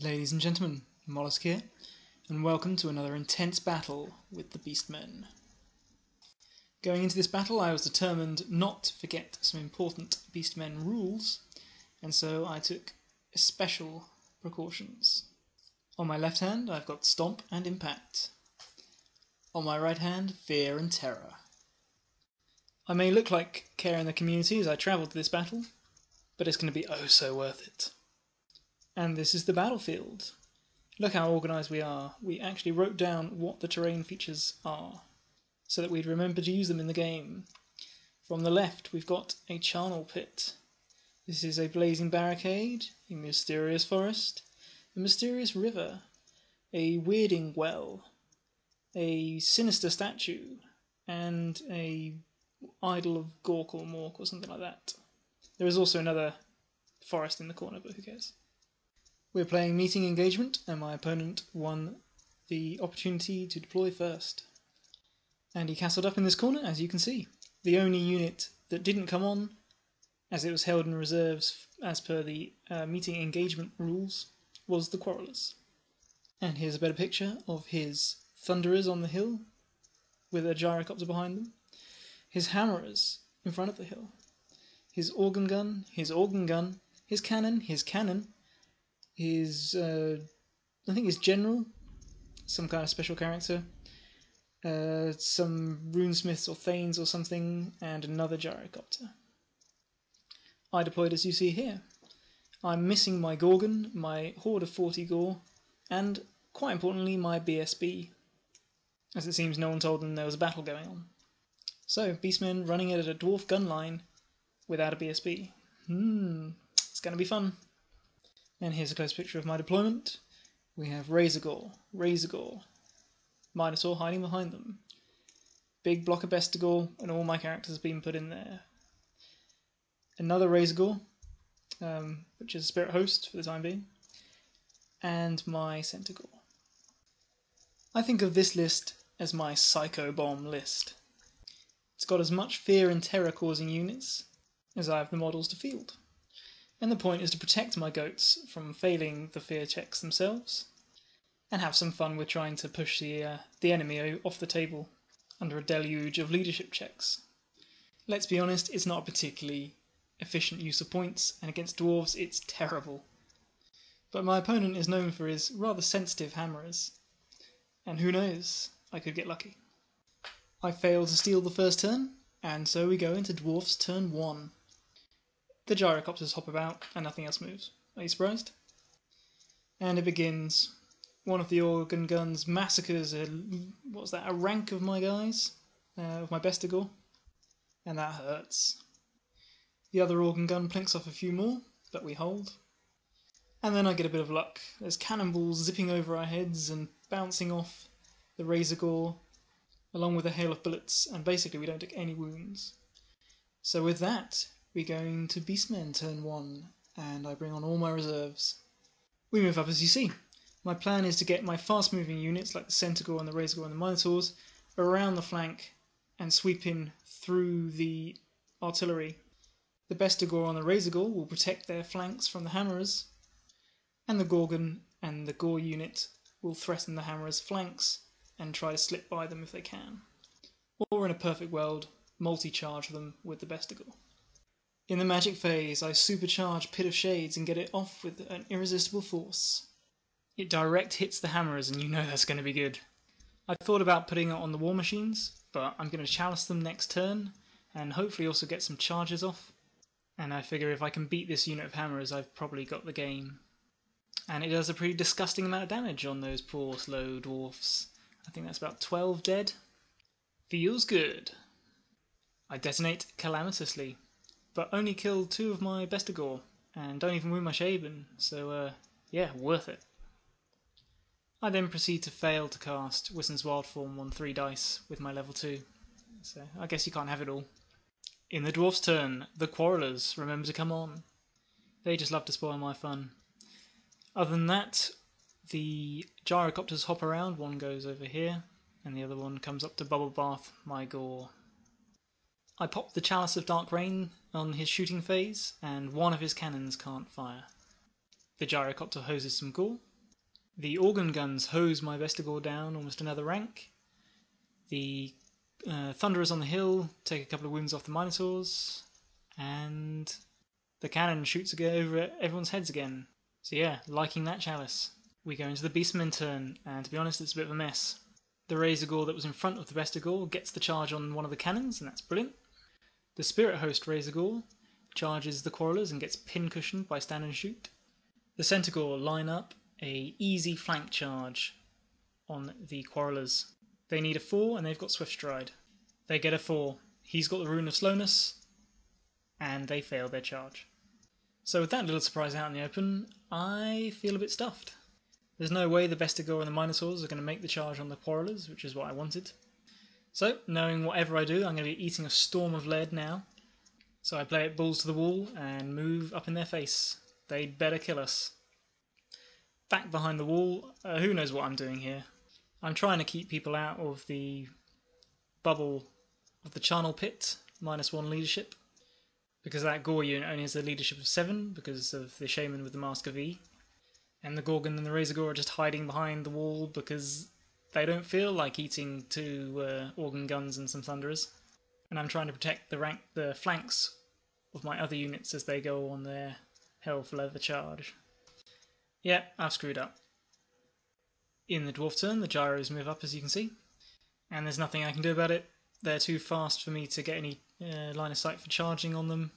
Ladies and gentlemen, Mollusk here, and welcome to another intense battle with the Beastmen. Going into this battle I was determined not to forget some important Beastmen rules, and so I took special precautions. On my left hand I've got Stomp and Impact. On my right hand, Fear and Terror. I may look like care in the community as I travel to this battle, but it's going to be oh so worth it. And this is the battlefield. Look how organised we are. We actually wrote down what the terrain features are, so that we'd remember to use them in the game. From the left we've got a charnel pit. This is a blazing barricade, a mysterious forest, a mysterious river, a weirding well, a sinister statue, and a idol of Gork or Mork or something like that. There is also another forest in the corner, but who cares? We're playing meeting engagement, and my opponent won the opportunity to deploy first. And he castled up in this corner, as you can see. The only unit that didn't come on, as it was held in reserves as per the meeting engagement rules, was the Quarrelers. And here's a better picture of his Thunderers on the hill, with a gyrocopter behind them, his Hammerers in front of the hill, his organ gun, his cannon, his, I think his general, some kind of special character, some runesmiths or thanes or something, and another gyrocopter. I deployed as you see here. I'm missing my Gorgon, my horde of 40 gore, and, quite importantly, my BSB, as it seems no one told them there was a battle going on. So, Beastmen running it at a Dwarf gunline without a BSB. It's going to be fun. And here's a close picture of my deployment. We have Razorgore, Minotaur hiding behind them, big block of Beastherd, and all my characters have been put in there. Another Razorgore, which is a spirit host for the time being, and my Centaur. I think of this list as my Psycho Bomb list. It's got as much fear and terror causing units as I have the models to field. And the point is to protect my goats from failing the fear checks themselves, and have some fun with trying to push the enemy off the table under a deluge of leadership checks. Let's be honest, it's not a particularly efficient use of points, and against dwarves it's terrible. But my opponent is known for his rather sensitive hammerers, and who knows, I could get lucky. I failed to steal the first turn, and so we go into Dwarfs turn 1. The gyrocopters hop about, and nothing else moves. Are you surprised? And it begins. One of the organ guns massacres a rank of my guys, of my Beastherd, and that hurts. The other organ gun plinks off a few more, but we hold. And then I get a bit of luck. There's cannonballs zipping over our heads and bouncing off the Razorgore, along with a hail of bullets, and basically we don't take any wounds. So with that, we're going to Beastmen turn 1, and I bring on all my reserves. We move up as you see. My plan is to get my fast moving units like the Centaur and the Razorgore and the Minotaurs around the flank and sweep in through the artillery. The Beastherd on the Razorgore will protect their flanks from the Hammerers, and the Gorgon and the Gore unit will threaten the Hammerers' flanks and try to slip by them if they can. Or in a perfect world, multi-charge them with the Beastherd. In the magic phase, I supercharge Pit of Shades and get it off with an irresistible force. It direct hits the Hammerers, and you know that's going to be good. I thought about putting it on the war machines, but I'm going to chalice them next turn, and hopefully also get some charges off. And I figure if I can beat this unit of Hammerers, I've probably got the game. And it does a pretty disgusting amount of damage on those poor slow dwarfs. I think that's about 12 dead. Feels good. I detonate calamitously, but only killed 2 of my Beastherd, and don't even win my Shaban, so yeah, worth it. I then proceed to fail to cast Wissen's Wild Form on 3 dice with my level 2, so I guess you can't have it all. In the Dwarf's turn, the Quarrelers remember to come on. They just love to spoil my fun. Other than that, the gyrocopters hop around, one goes over here, and the other one comes up to bubble bath my gore. I pop the Chalice of Dark Rain on his shooting phase, and one of his cannons can't fire. The gyrocopter hoses some gore, The organ guns hose my Vestigor down almost another rank. The Thunderers on the hill take a couple of wounds off the Minotaurs, and the cannon shoots over everyone's heads again. So yeah, liking that chalice. We go into the Beastmen turn, and to be honest, it's a bit of a mess. The Razorgore that was in front of the Vestigor gets the charge on one of the cannons, and that's brilliant. The Spirit Host Razorgore charges the Quarrelers and gets pin-cushioned by stand and shoot. The Centaur line up a easy flank charge on the Quarrelers. They need a 4 and they've got Swift Stride. They get a 4. He's got the Rune of Slowness, and they fail their charge. So with that little surprise out in the open, I feel a bit stuffed. There's no way the Vestigor and the Minotaurs are going to make the charge on the Quarrelers, which is what I wanted. So, knowing whatever I do, I'm going to be eating a storm of lead now. So I play it balls to the wall and move up in their face. They'd better kill us. Back behind the wall, who knows what I'm doing here. I'm trying to keep people out of the bubble of the charnel pit, -1 leadership. Because that Gore unit only has a leadership of 7 because of the Shaman with the Mask of E. And the Gorgon and the Razorgore are just hiding behind the wall because they don't feel like eating 2 organ guns and some Thunderers. And I'm trying to protect the flanks of my other units as they go on their hell for leather charge. Yeah, I've screwed up. In the Dwarf turn, the gyros move up, as you can see. And there's nothing I can do about it. They're too fast for me to get any line of sight for charging on them.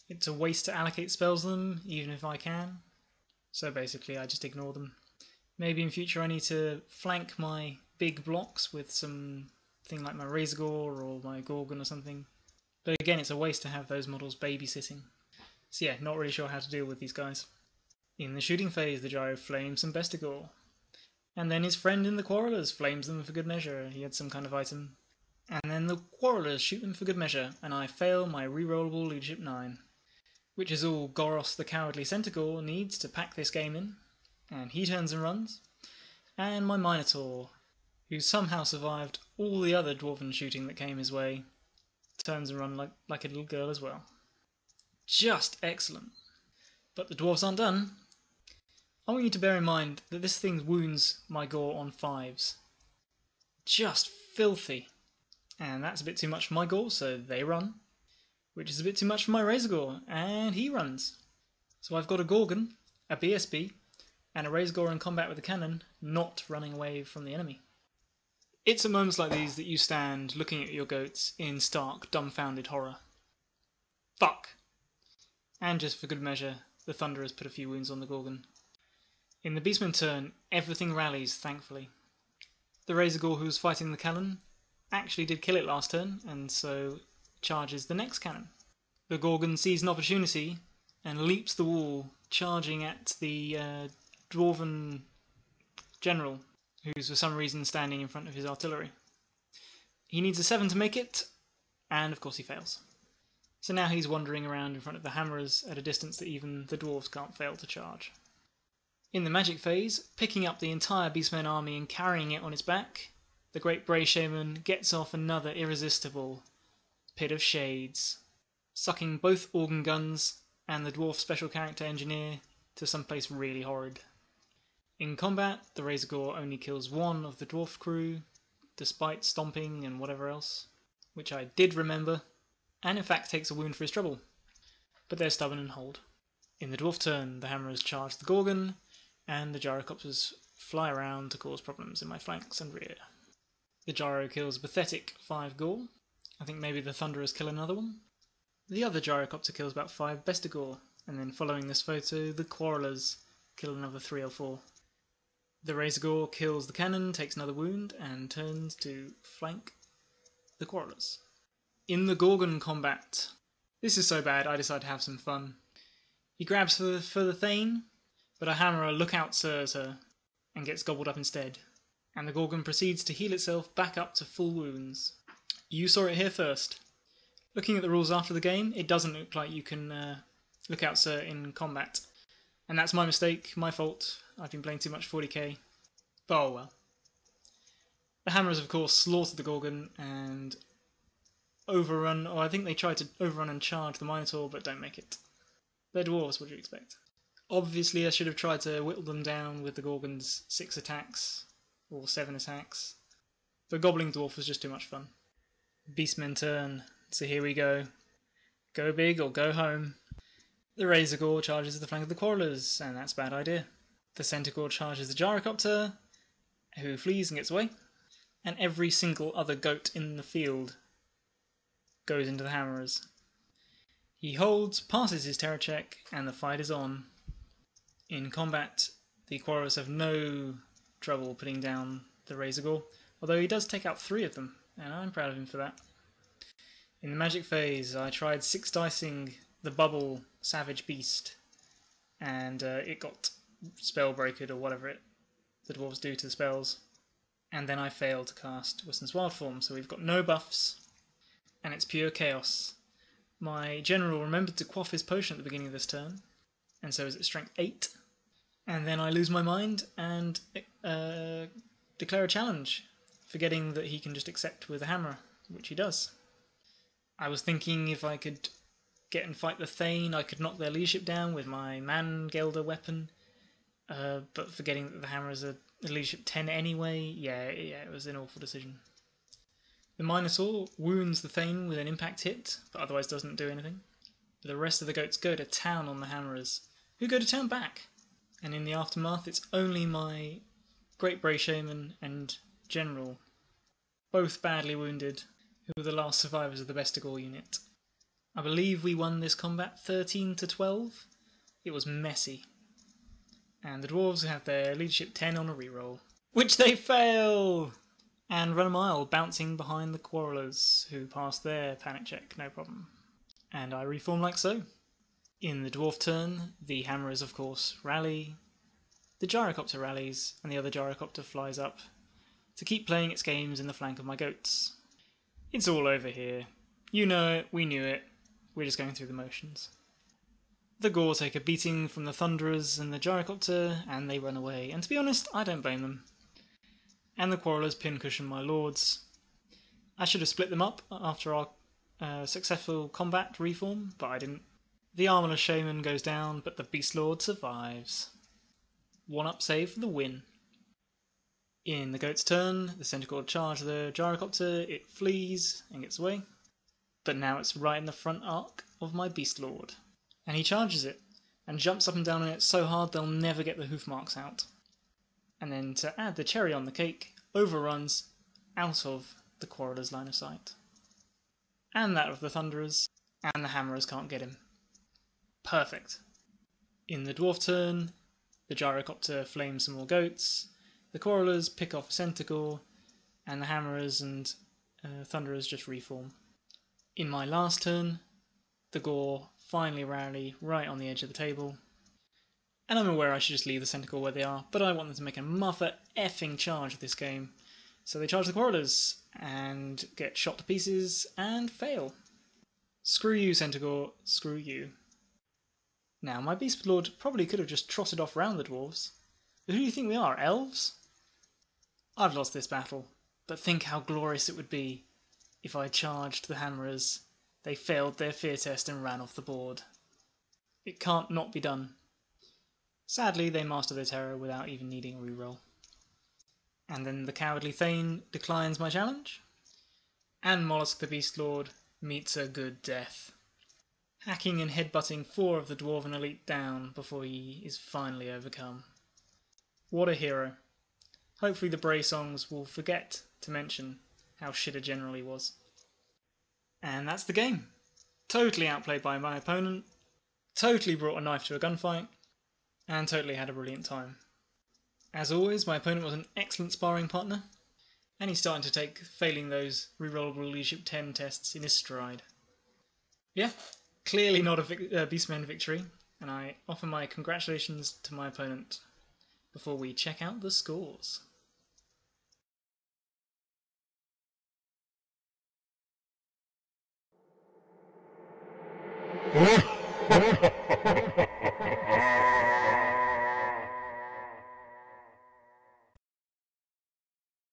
It's a waste to allocate spells on them, even if I can. So basically I just ignore them. Maybe in future I need to flank my big blocks with something like my Razorgore or my Gorgon or something. But again, it's a waste to have those models babysitting. So yeah, not really sure how to deal with these guys. In the shooting phase, the gyro flames some Vestigor. And then his friend in the Quarrelers flames them for good measure. He had some kind of item. And then the Quarrelers shoot them for good measure, and I fail my rerollable leadership 9. Which is all Goros the Cowardly Centaur needs to pack this game in. And he turns and runs. And my Minotaur, who somehow survived all the other Dwarven shooting that came his way, turns and runs like a little girl as well. Just excellent. But the Dwarves aren't done. I want you to bear in mind that this thing wounds my Gore on 5s. Just filthy. And that's a bit too much for my Gore, so they run. Which is a bit too much for my Razorgore, and he runs. So I've got a Gorgon, a BSB, and a Razorgore in combat with a cannon, not running away from the enemy. It's at moments like these that you stand looking at your goats in stark, dumbfounded horror. Fuck! And just for good measure, the Thunderers put a few wounds on the Gorgon. In the Beastmen turn, everything rallies, thankfully. The Razorgore who was fighting the cannon actually did kill it last turn, and so charges the next cannon. The Gorgon sees an opportunity and leaps the wall, charging at the Dwarven general, who's for some reason standing in front of his artillery. He needs a 7 to make it, and of course he fails. So now he's wandering around in front of the hammerers at a distance that even the dwarves can't fail to charge. In the magic phase, picking up the entire Beastmen army and carrying it on its back, the great Bray Shaman gets off another irresistible Pit of Shades, sucking both organ guns and the dwarf special character engineer to someplace really horrid. In combat, the Razorgore only kills 1 of the dwarf crew, despite stomping and whatever else, which I did remember, and in fact takes a wound for his trouble, but they're stubborn and hold. In the dwarf turn, the hammerers charge the Gorgon, and the gyrocopters fly around to cause problems in my flanks and rear. The gyro kills a pathetic 5 Gore. I think maybe the Thunderers kill another one. The other gyrocopter kills about 5 Vestigor, and then following this photo, the Quarrelers kill another 3 or 4. The Razorgore kills the cannon, takes another wound, and turns to flank the Quarrelers. In the Gorgon combat, this is so bad I decide to have some fun. He grabs for the Thane, but a hammerer lookout sirs her, and gets gobbled up instead, and the Gorgon proceeds to heal itself back up to full wounds. You saw it here first. Looking at the rules after the game, it doesn't look like you can look out sir in combat. And that's my mistake, my fault. I've been playing too much 40k. But oh well. The hammerers of course slaughtered the Gorgon and overrun, or I think they tried to overrun and charge the Minotaur but don't make it. They're dwarves, what do you expect? Obviously I should have tried to whittle them down with the Gorgon's 6 attacks, or 7 attacks, but Gobbling Dwarf was just too much fun. Beastmen turn, so here we go. Go big or go home. The Razor Gore charges the flank of the Quarrelers, and that's a bad idea. The Centaur charges the Gyrocopter, who flees and gets away, and every single other goat in the field goes into the Hammerers. He holds, passes his terror check, and the fight is on. In combat, the Quarrelers have no trouble putting down the Razor Gore, although he does take out 3 of them, and I'm proud of him for that. In the magic phase, I tried 6 dicing the Bubble Savage Beast, and it got Spellbreakered or whatever the dwarves do to the spells, and then I failed to cast Wisdom's Wild Form, so we've got no buffs, and it's pure chaos. My general remembered to quaff his potion at the beginning of this turn, and so is it strength 8, and then I lose my mind and declare a challenge, forgetting that he can just accept with a hammer, which he does. I was thinking if I could get and fight the Thane, I could knock their leadership down with my Man-Gelder weapon, but forgetting that the hammer is a leadership 10 anyway, yeah, it was an awful decision. The Minotaur wounds the Thane with an impact hit, but otherwise doesn't do anything. The rest of the goats go to town on the Hammerers, who go to town back, and in the aftermath it's only my Great Bray Shaman and General, both badly wounded, who were the last survivors of the Beastherd unit. I believe we won this combat 13-12. It was messy. And the dwarves have their leadership 10 on a reroll, which they fail! And run a mile, bouncing behind the Quarrelers, who pass their panic check, no problem. And I reform like so. In the dwarf turn, the Hammerers of course rally, the Gyrocopter rallies, and the other Gyrocopter flies up to keep playing its games in the flank of my goats. It's all over here. You know it, we knew it, we're just going through the motions. The Gore take a beating from the Thunderers and the Gyrocopter, and they run away, and to be honest, I don't blame them. And the Quarrelers pincushion my lords. I should have split them up after our successful combat reform, but I didn't. The Armorless Shaman goes down, but the Beast Lord survives. 1-up save for the win. In the goat's turn, the Centaur charges the Gyrocopter, it flees and gets away, but now it's right in the front arc of my Beast Lord. And he charges it, and jumps up and down on it so hard they'll never get the hoof marks out. And then to add the cherry on the cake, overruns out of the Quarrelers' line of sight. And that of the Thunderers, and the Hammerers can't get him. Perfect. In the dwarf turn, the Gyrocopter flames some more goats, the Quarrelers pick off a Centaur, and the Hammerers and Thunderers just reform. In my last turn, the Gore finally rally right on the edge of the table, and I'm aware I should just leave the Centaur where they are, but I want them to make a mother effing charge of this game. So they charge the Quarrelers, and get shot to pieces, and fail. Screw you, Centaur, screw you. Now, my Beast Lord probably could have just trotted off round the dwarves, but who do you think we are, elves? I've lost this battle, but think how glorious it would be if I charged the Hammerers. They failed their fear test and ran off the board. It can't not be done. Sadly, they master their terror without even needing a reroll. And then the cowardly Thane declines my challenge, and Mollusk the Beast Lord meets a good death, hacking and headbutting 4 of the Dwarven elite down before he is finally overcome. What a hero. Hopefully the Bray songs will forget to mention how shit a general he was. And that's the game. Totally outplayed by my opponent, totally brought a knife to a gunfight, and totally had a brilliant time. As always, my opponent was an excellent sparring partner, and he's starting to take failing those rerollable leadership 10 tests in his stride. Yeah, clearly not a Beastmen victory, and I offer my congratulations to my opponent before we check out the scores.